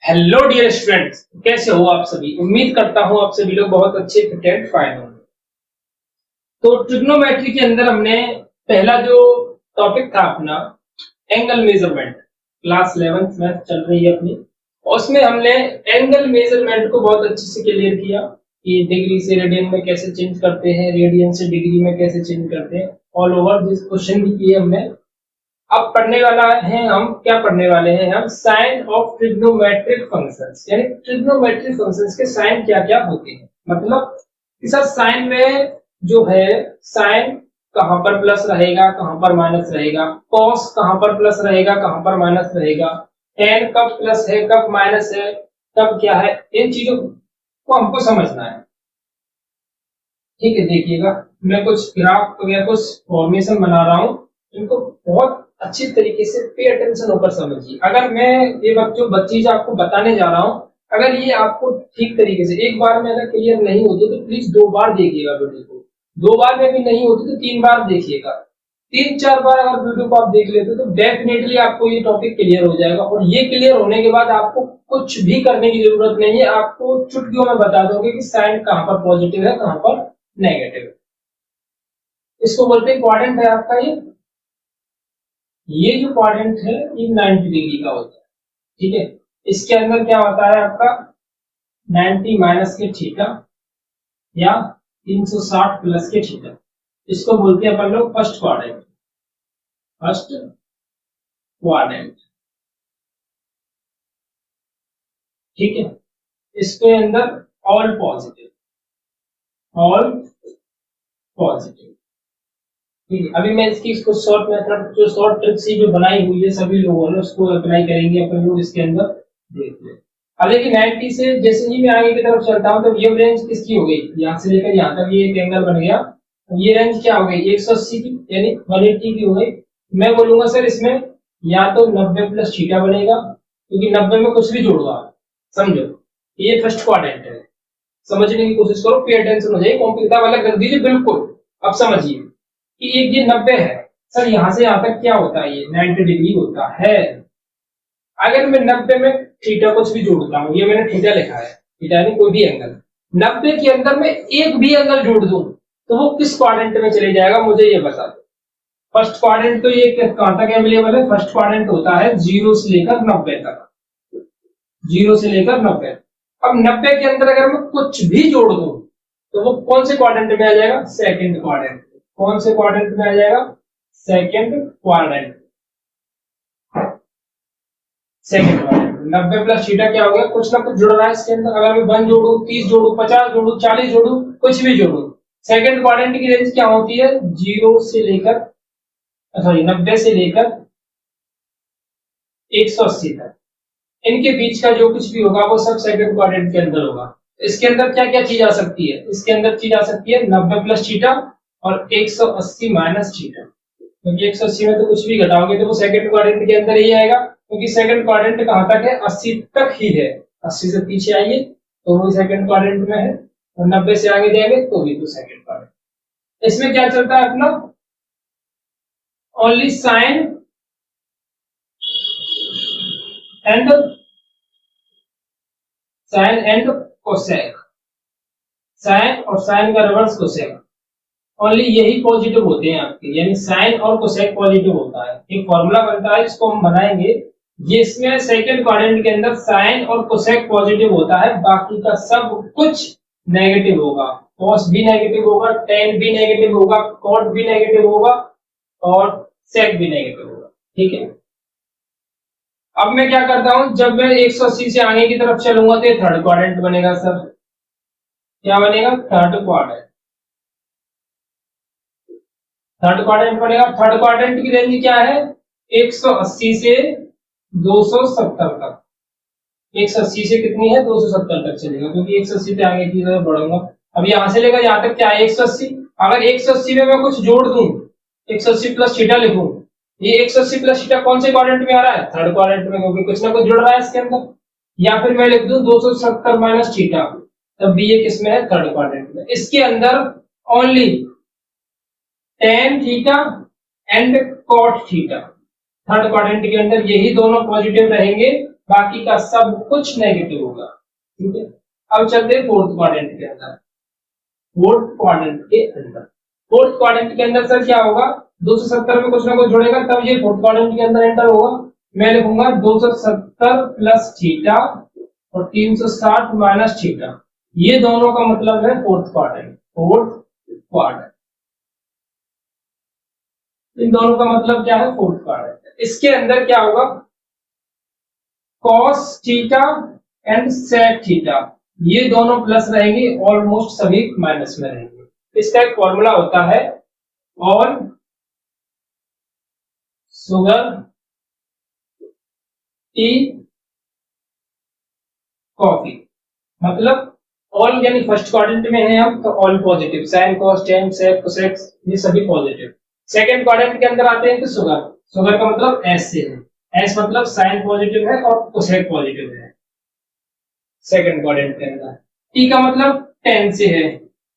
Hello dear students, कैसे हो आप सभी। उम्मीद करता हूं आप सभी लोग बहुत अच्छे फिट एंड फाइन होंगे। तो ट्रिग्नोमेट्री के अंदर हमने पहला जो टॉपिक था अपना angle measurement, class 11th math चल रही है अपनी, उसमें हमने एंगल मेजरमेंट को बहुत अच्छे से क्लियर किया कि डिग्री से रेडियन में कैसे चेंज करते हैं, रेडियन से डिग्री में कैसे चेंज करते हैं। ऑल ओवर दिस क्वेश्चन भी किए हमने। अब पढ़ने वाला है, हम क्या पढ़ने वाले हैं, हम साइन ऑफ ट्रिग्नोमेट्रिक फंक्शंस, यानी ट्रिग्नोमेट्रिक फंक्शंस के साइन क्या क्या होते हैं। मतलब कि सर साइन में जो है, साइन कहां पर प्लस रहेगा, कहां पर माइनस रहेगा, कॉस कहां पर प्लस रहेगा, कहां पर माइनस रहेगा, टेन कब प्लस है, कब माइनस है, कब क्या है, इन चीजों को हमको समझना है। ठीक है, देखिएगा मैं कुछ ग्राफ वगैरह कुछ फॉर्मेशन बना रहा हूं, इनको बहुत अच्छी तरीके से पे अटेंशन होकर समझिए। अगर मैं ये चीज आपको बताने जा रहा हूं, अगर ये आपको ठीक तरीके से एक बार में अगर क्लियर नहीं होती तो प्लीज दो बार देखिएगा वीडियो को। दो बार में भी नहीं होती तो तीन बार देखिएगा। तीन चार बार अगर वीडियो को आप देख लेते हो तो डेफिनेटली आपको ये टॉपिक क्लियर हो जाएगा। और ये क्लियर होने के बाद आपको कुछ भी करने की जरूरत नहीं है, आपको चुटकियों में बता दोगे कि साइन कहां पर पॉजिटिव है, कहां पर नेगेटिव। इसको बोलते हैं क्वाड्रेंट है आपका ये जो क्वाड्रेंट है ये 90 डिग्री का होता है। ठीक है, इसके अंदर क्या होता है आपका 90 माइनस के थीटा या 360 प्लस के थीटा। इसको बोलते हैं अपन लोग फर्स्ट क्वाड्रेंट। फर्स्ट क्वाड्रेंट, ठीक है। इसके अंदर ऑल पॉजिटिव, ऑल पॉजिटिव। ठीक है, अभी मैं इसको शॉर्ट मेथड जो शॉर्ट ट्रिक्स जो बनाई हुई है सभी लोगों ने उसको अप्लाई करेंगे अपन लोग इसके अंदर। देख ले, अब देखिए 90 से जैसे ही मैं आगे की तरफ चलता हूं तो ये रेंज किसकी हो गई, यहां से लेकर यहां तक ये एक एंगल बन गया। ये रेंज क्या हो गई 180 की, यानी 180 की हो गई। मैं बोलूंगा सर इसमें या तो 90 प्लस थीटा बनेगा, क्योंकि 90 में कुछ भी जोड़ो आप, समझो ये फर्स्ट क्वाड्रेंट है। समझने की कोशिश करो, पे अटेंशन हो जाए, कॉपी किताब अलग कर दीजिए बिल्कुल। अब समझिए कि एक ये 90 है, सर यहां से यहां तक क्या होता है, ये 90 डिग्री होता है। अगर मैं 90 में थीटा कुछ भी जोड़ता हूं, ये मैंने थीटा लिखा है, थीटा यानी कोई भी एंगल, 90 के अंदर में एक भी एंगल जोड़ दूं तो वो किस क्वाड्रेंट में चले जाएगा, मुझे ये बता दो। फर्स्ट क्वाड्रेंट तो ये कहां तक अवेलेबल है, फर्स्ट क्वाड्रेंट होता है 0 से लेकर 90 तक, 0 से लेकर 90। अब 90 के अंदर अगर मैं कुछ भी जोड़ दूं तो वो कौन से क्वाड्रेंट में आ जाएगा, सेकंड क्वाड्रेंट। कौन से क्वाड्रेंट में आ जाएगा, second quadrant. Second quadrant 90 plus theta क्या हो गया, कुछ ना कुछ जुड़ रहा है इसके अंदर। अगर मैं 1 जोड़ू, 30 जोड़ू, 50 जोड़ू, 40 जोड़ू, कुछ भी जोड़ू, सेकंड क्वाड्रेंट की रेंज क्या होती है, 0 से लेकर सॉरी 90 से लेकर 180 तक। इनके बीच का जो कुछ भी होगा वो सब सेकंड क्वाड्रेंट के अंदर होगा। इसके अंदर क्या क्या चीज आ सकती है, इसके अंदर चीज आ सकती है 90 प्लस थीटा और 180 माइनस थीटा, क्योंकि 180 में तो कुछ भी घटाओगे तो वो सेकंड क्वाड्रेंट के अंदर ही आएगा, क्योंकि सेकंड क्वाड्रेंट कहां तक है, 80 तक ही है। 80 से पीछे आइए तो वो सेकंड क्वाड्रेंट में है, और 90 से आगे जाएंगे तो भी तो सेकंड क्वाड्रेंट। इसमें क्या चलता है अपना, only sine and sine and cosec, sine और साइन का रिवर्स कोसेक, ओनली यही पॉजिटिव होते हैं आपके, यानी साइन और कोसेक पॉजिटिव होता है। एक फॉर्मूला बनता है इसको हम बनाएंगे, जिसमें सेकंड क्वाड्रेंट के अंदर साइन और कोसेक पॉजिटिव होता है, बाकी का सब कुछ नेगेटिव होगा। कॉस भी नेगेटिव होगा, टेन भी नेगेटिव होगा, कॉट भी नेगेटिव होगा और सेक भी नेगेटिव होगा। ठीक है, अब मैं क्या करता हूं, जब मैं 180 से आगे की तरफ चलूंगा तो थर्ड क्वाड्रेंट बनेगा। सर क्या बनेगा, थर्ड क्वाड्रेंट। थर्ड क्वाड्रेंट बनेगा। थर्ड क्वाड्रेंट की रेंज क्या है, 180 से 270 तक। 180 से कितनी है, 270 तक चलेगा, क्योंकि 180 से आगे की तरफ बढ़ूंगा। अब यहां से लेकर यहां तक क्या है 180। अगर 180 में मैं कुछ जोड़ दूं, 180 प्लस थीटा लिखूं, ये 180 प्लस थीटा कौन से क्वाड्रेंट में आ रहा है, थर्ड क्वाड्रेंट में, क्योंकि कुछ ना कुछ जुड़ रहा है इसके अंदर। या फिर मैं लिख दूं 270 माइनस थीटा, तब भी ये किसमें है, थर्ड क्वाड्रेंट में। इसके अंदर only tan theta and cot theta, third quadrant के अंदर यही दोनों पॉजिटिव रहेंगे, बाकी का सब कुछ नेगेटिव होगा। ठीक है, अब चलते हैं फोर्थ क्वाड्रेंट के अंदर। फोर्थ क्वाड्रेंट के अंदर, फोर्थ क्वाड्रेंट के अंदर सर क्या होगा, 270 में कुछ ना कुछ जुड़ेगा तब ये फोर्थ क्वाड्रेंट के अंदर एंटर होगा। मैं लिखूंगा 270 प्लस थीटा और 360 माइनस थीटा, ये दोनों का मतलब है फोर्थ क्वाड्रेंट। फोर्थ क्वाड्रेंट, इन दोनों का मतलब क्या है, फोर्थ क्वाड्रेंट। इसके अंदर क्या होगा, cos theta and sec theta, ये दोनों प्लस रहेंगे, ऑलमोस्ट सभी माइनस में रहेंगे। इसका एक फॉर्मूला होता है, ऑल शुगर टी कॉफी, मतलब ऑल यानी फर्स्ट क्वाड्रेंट में है हम तो all positive, sine cos tan sec cosec ये सभी पॉजिटिव। सेकंड क्वाड्रेंट के अंदर आते हैं तो शुगर, शुगर का मतलब एस से है, एस मतलब साइन पॉजिटिव है और कोसेक पॉजिटिव है सेकंड क्वाड्रेंट के अंदर। टी का मतलब टेन से है,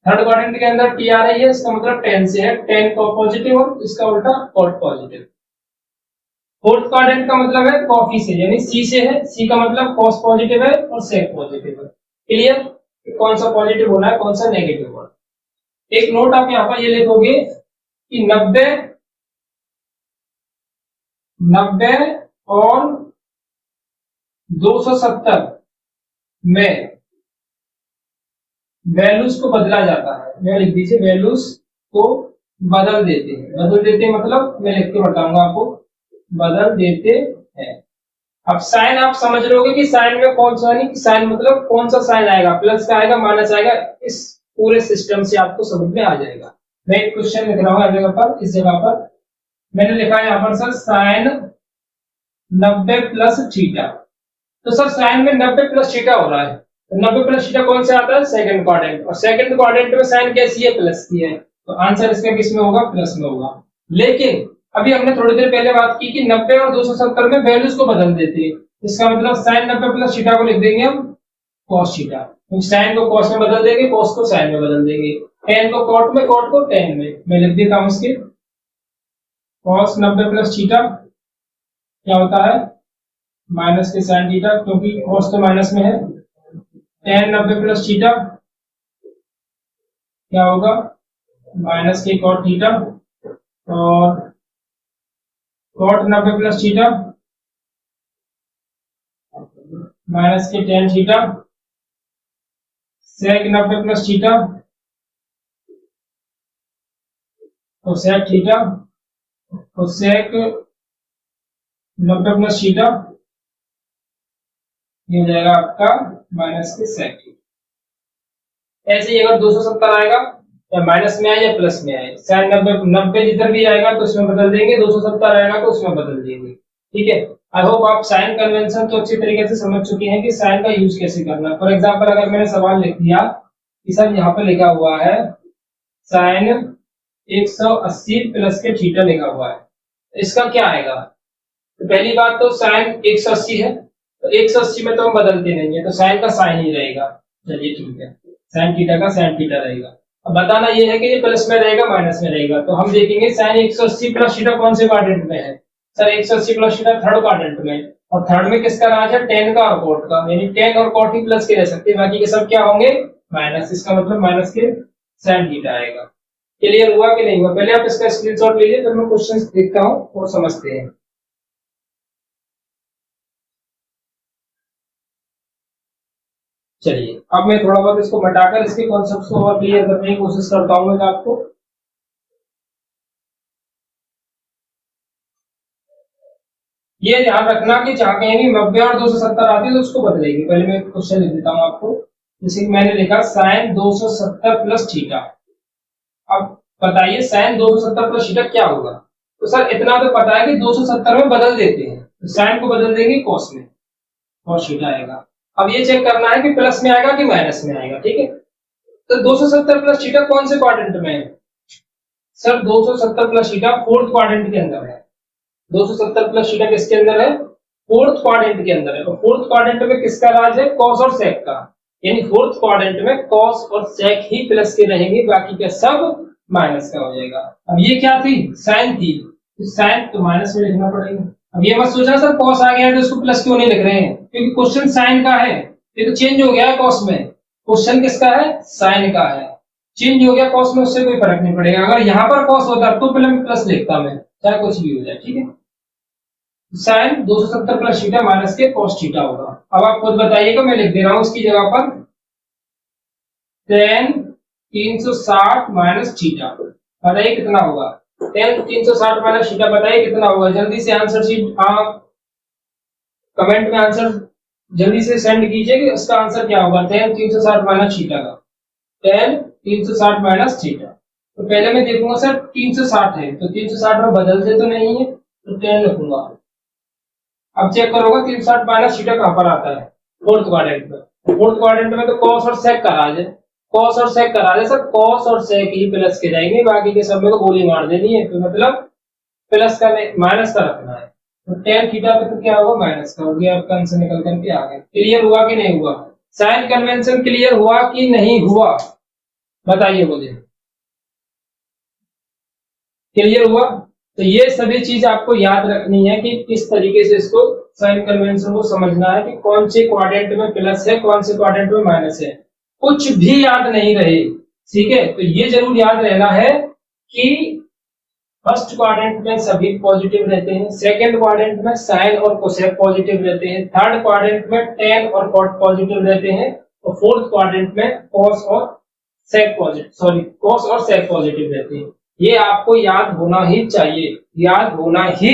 थर्ड क्वाड्रेंट के अंदर टी आ रही है, इसका मतलब टेन से है, टेन को पॉजिटिव और इसका उल्टा कॉट पॉजिटिव। फोर्थ क्वाड्रेंट का मतलब है कॉफी से, यानी सी से है, सी का मतलब कॉस पॉजिटिव है और सेक पॉजिटिव है। क्लियर, कौन सा पॉजिटिव होना है कौन सा नेगेटिव होना है। एक नोट आप यहाँ पर ये लिखोगे कि 90 और 270 में वैल्यूज को बदला जाता है। मैं लिख दीजिए वैल्यूज को बदल देते हैं, बदल देते हैं मतलब मैं लिख के बताऊंगा आपको, बदल देते हैं। अब साइन आप समझ लोगे कि साइन में कौन सा, नहीं साइन मतलब कौन सा साइन आएगा, प्लस का आएगा माइनस आएगा, इस पूरे सिस्टम से आपको समझ में आ जाएगा। मैं एक क्वेश्चन लिख रहा हूं जगह पर, इस जगह पर मैंने लिखा है यहाँ पर सर साइन 90 प्लस थीटा, तो सर साइन में 90 प्लस थीटा हो रहा है, तो 90 प्लस थीटा कौन से आता है, सेकंड क्वाड्रेंट, और सेकंड क्वाड्रेंट में साइन कैसी है, प्लस की है, तो आंसर इसका किस में होगा, प्लस में होगा। लेकिन अभी हमने थोड़ी देर पहले बात की कि 90 और 270 में वैल्यूज को बदल देते हैं, इसका मतलब साइन 90 प्लस थीटा को लिख देंगे हम कॉस थीटा, तो साइन को कॉस में बदल देंगे, कॉस को साइन में बदल देंगे, टेन को कॉट में, कॉट को टेन में। मैं लिख देता हूं इसके, कॉस 90 प्लस थीटा क्या होता है, माइनस के साइन थीटा, क्योंकि कॉस तो माइनस में है, टेन 90 प्लस थीटा क्या होगा, माइनस के कॉट थीटा, और कॉट 90 प्लस थीटा माइनस के टेन थीटा, सेक 90 प्लस थीटा तो सेक थीटा, तो सेक 90 प्लस थीटा ये हो जाएगा आपका माइनस के सेक थीटा। ऐसे ही अगर 270 आएगा या माइनस में आए या प्लस में आए, साइन 90 जिधर भी आएगा तो उसमें बदल देंगे, 270 आएगा तो उसमें बदल देंगे। ठीक है, आई होप आप साइन कन्वेंशन तो अच्छी तरीके से समझ चुके हैं कि साइन का यूज कैसे करना है। फॉर एग्जांपल अगर मैंने सवाल लिख दिया कि सर यहाँ पे लिखा हुआ है साइन 180 प्लस के थीटा लिखा हुआ है, इसका क्या आएगा, तो पहली बात तो साइन 180 है, तो 180 में तो हम बदलते नहीं है, तो साइन का साइन ही रहेगा। चलिए ठीक है, साइन थीटा का साइन थीटा रहेगा। अब बताना ये है कि ये प्लस में रहेगा माइनस में रहेगा, तो हम देखेंगे साइन 180 प्लस थीटा कौन से क्वाड्रेंट में है, sir 180 plus theta third quadrant में, और थर्ड में किसका राज है, टेन का और कॉट का, यानी टेन और कॉट ही प्लस के रह सकते हैं, बाकी के सब क्या होंगे माइनस, इसका मतलब माइनस के साइन थीटा आएगा। क्लियर हुआ कि नहीं हुआ, पहले आप इसका स्क्रीनशॉट लीजिए, फिर मैं क्वेश्चन देखता हूँ और समझते हैं। चलिए अब मैं थोड़ा बहुत इसको हटाकर इसके कॉन्सेप्ट को और क्लियर करने की कोशिश करता हूँ मैं आपको। ये ध्यान रखना कि जहां कहीं भी 90 और 270 आती है तो उसको बदलेगी। पहले मैं क्वेश्चन लिख देता हूँ आपको, जैसे कि मैंने लिखा साइन 270 प्लस थीटा। अब बताइए साइन 270 प्लस थीटा क्या होगा, तो सर इतना तो पता है कि 270 में बदल देते हैं, तो साइन को बदल देंगे कॉस में, कॉस थीटा आएगा। अब ये चेक करना है कि प्लस में आएगा कि माइनस में आएगा। ठीक है, तो 270 प्लस थीटा कौन से क्वाड्रेंट में है, sir 270 plus theta fourth quadrant के अंदर है। 270 प्लस थीटा किसके अंदर है, फोर्थ क्वाड्रेंट के अंदर है, तो फोर्थ क्वाड्रेंट में किसका राज है, कॉस और सेक का, यानी फोर्थ क्वाड्रेंट में कॉस और सेक ही प्लस के रहेंगे, बाकी के सब माइनस का हो जाएगा। अब ये क्या थी, साइन थी, तो साइन तो माइनस में लिखना पड़ेगा। अब ये मत सोचना सर कॉस आ गया तो इसको प्लस क्यों नहीं लिख रहे हैं, क्योंकि क्वेश्चन साइन का है, ये तो चेंज हो गया है कॉस में, क्वेश्चन किसका है, साइन का है, चेंज हो गया कॉस में, उससे कोई फर्क नहीं पड़ेगा। अगर यहाँ पर कॉस होता तो पहले मैं प्लस लिखता, मैं चाहे कुछ भी हो जाए, ठीक है। साइन 270 प्लस थीटा माइनस के कॉस थीटा होगा। अब आप खुद बताइएगा, मैं लिख दे रहा हूं उसकी जगह पर tan 360 माइनस थीटा, बताइए कितना होगा, tan 360 माइनस थीटा बताइए कितना होगा, जल्दी से आंसर शीट आप कमेंट में आंसर जल्दी से सेंड कीजिए कि उसका आंसर क्या होगा, tan 360 माइनस थीटा का, tan 360 माइनस थीटा। तो पहले मैं देखूंगा सर 360 है तो 360 में बदलते तो नहीं है, तो tan लिखूंगा। अब चेक करोगे 360 माइनस थीटा कहां पर आता है, फोर्थ क्वाड्रेंट में, फोर्थ क्वाड्रेंट में तो कॉस और सेक का राज है, कॉस और सेक करा दे सर, कॉस और सेक ही प्लस के जाएंगे, बाकी के सब में तो गोली मार देनी है, तो मतलब प्लस का माइनस का रखना है, तो tan थीटा पे तो क्या होगा, माइनस का हो गया, आपका आंसर निकल करके आ गया। क्लियर हुआ कि नहीं हुआ, साइन कन्वेंशन क्लियर हुआ कि नहीं हुआ, बताइए मुझे, क्लियर हुआ। तो ये सभी चीज आपको याद रखनी है कि किस तरीके से इसको साइन कन्वेंशन को समझना है कि कौन से क्वाड्रेंट में प्लस है, कौन से क्वाड्रेंट में माइनस है, कुछ भी याद नहीं रहे, ठीक है। तो ये जरूर याद रहना है कि फर्स्ट क्वाड्रेंट में सभी पॉजिटिव रहते हैं, सेकंड क्वाड्रेंट में साइन और कोसेक पॉजिटिव रहते हैं, थर्ड क्वाड्रेंट में टेन और कॉट पॉजिटिव रहते हैं, और फोर्थ क्वाड्रेंट में कॉस और सेक पॉजिटिव, सॉरी कॉस और सेक पॉजिटिव रहते हैं। ये आपको याद होना ही चाहिए, याद होना ही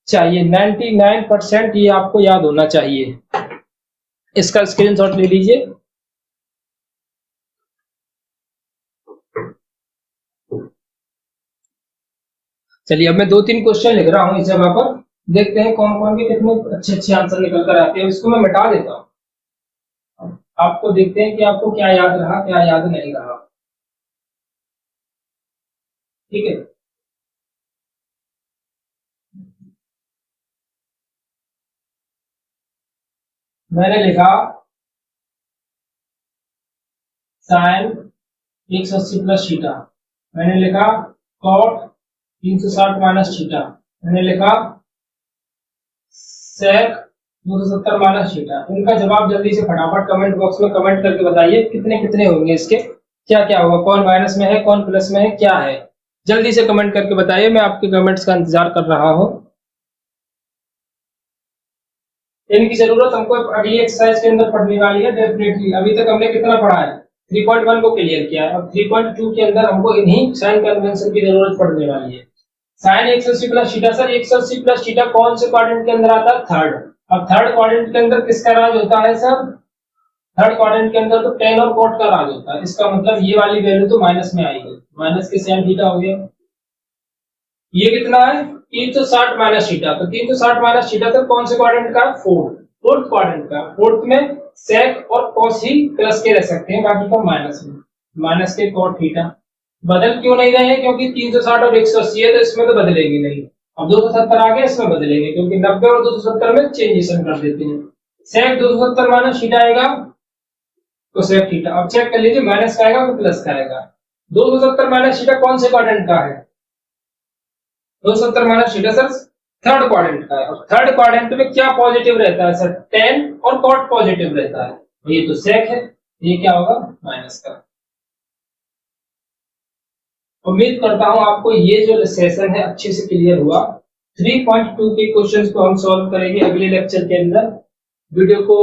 चाहिए, 99% ये आपको याद होना चाहिए। इसका स्क्रीनशॉट ले लीजिए। चलिए अब मैं 2-3 क्वेश्चन लिख रहा हूं इस जगह पर, देखते हैं कौन कौन के कितने अच्छे अच्छे आंसर निकल कर आते हैं। इसको मैं मिटा देता हूं, आपको देखते हैं कि आपको क्या याद रहा क्या याद नहीं रहा, ठीक है। मैंने लिखा साइन 180 प्लस थीटा, मैंने लिखा कॉट 360 माइनस थीटा, मैंने लिखा सेक 270 माइनस थीटा। इनका जवाब जल्दी से फटाफट कमेंट बॉक्स में कमेंट करके बताइए कितने कितने होंगे, इसके क्या क्या होगा, कौन माइनस में है कौन प्लस में है क्या है, जल्दी से कमेंट करके बताइए, मैं आपके कमेंट्स का इंतजार कर रहा हूं। इनकी जरूरत हमको अगली एक्सरसाइज के अंदर पढ़ने वाली है डेफिनेटली। अभी तक हमने कितना पढ़ा है, 3.1 को क्लियर किया है, अब 3.2 के अंदर हमको इन्हीं साइन कन्वेंशन की जरूरत पड़ने वाली है। Sine 180 plus theta, sir 180 plus theta कौन से क्वाड्रेंट के अंदर आता है, थर्ड। अब थर्ड क्वाड्रेंट के अंदर किसका राज होता है सर, थर्ड क्वाड्रेंट के अंदर तो टेन और कॉट का राज होता है, इसका मतलब ये वाली वैल्यू तो माइनस में आएगी, माइनस के साइन थीटा हो गया। ये कितना है 360 माइनस थीटा, तो 360 माइनस थीटा तो कौन से क्वाड्रेंट का, फोर्थ, फोर्थ क्वाड्रेंट का, फोर्थ में सेक और कॉस ही प्लस के रह सकते हैं, बाकी का माइनस में, माइनस के कॉट थीटा। बदल क्यों नहीं रहे हैं, क्योंकि 360 और 180 है तो इसमें तो बदलेगी नहीं। अब 270 आ गया इसमें बदलेंगे, क्योंकि 90 और 270 में चेंजेशन कर देते हैं। सेक 270 माइनस थीटा आएगा तो सेक थीटा, अब चेक कर लीजिए माइनस का आएगा तो प्लस का आएगा। 270 माइनस थीटा कौन से क्वाड्रेंट का है, 270 minus theta sir third quadrant का है, और थर्ड क्वाड्रेंट में क्या पॉजिटिव रहता है सर, टेन और कॉट पॉजिटिव रहता है, ये तो सेक है, ये क्या होगा माइनस का। उम्मीद करता हूं आपको ये जो सेशन है अच्छे से क्लियर हुआ। 3.2 के क्वेश्चंस को हम सॉल्व करेंगे अगले लेक्चर के अंदर। वीडियो को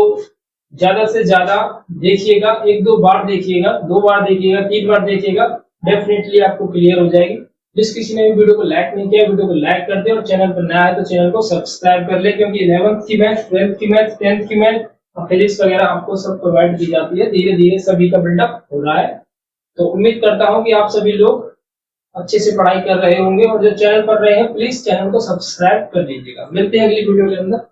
ज्यादा से ज्यादा देखिएगा, 1-2 बार देखिएगा, 2 बार देखिएगा, 3 बार देखिएगा, डेफिनेटली आपको क्लियर हो जाएगी। जिस किसी ने भी वीडियो को लाइक नहीं किया वीडियो को लाइक कर दे, और चैनल पर नया है तो चैनल को सब्सक्राइब कर ले, क्योंकि 11th की मैथ, 12th की मैथ, 10th की मैथ, फिजिक्स वगैरह आपको सब प्रोवाइड की जाती है, धीरे धीरे सभी का बिल्डअप हो रहा है। तो उम्मीद करता हूं कि आप सभी लोग अच्छे से पढ़ाई कर रहे होंगे, और जो चैनल पर रहे हैं प्लीज चैनल को सब्सक्राइब कर लीजिएगा। मिलते हैं अगली वीडियो के अंदर।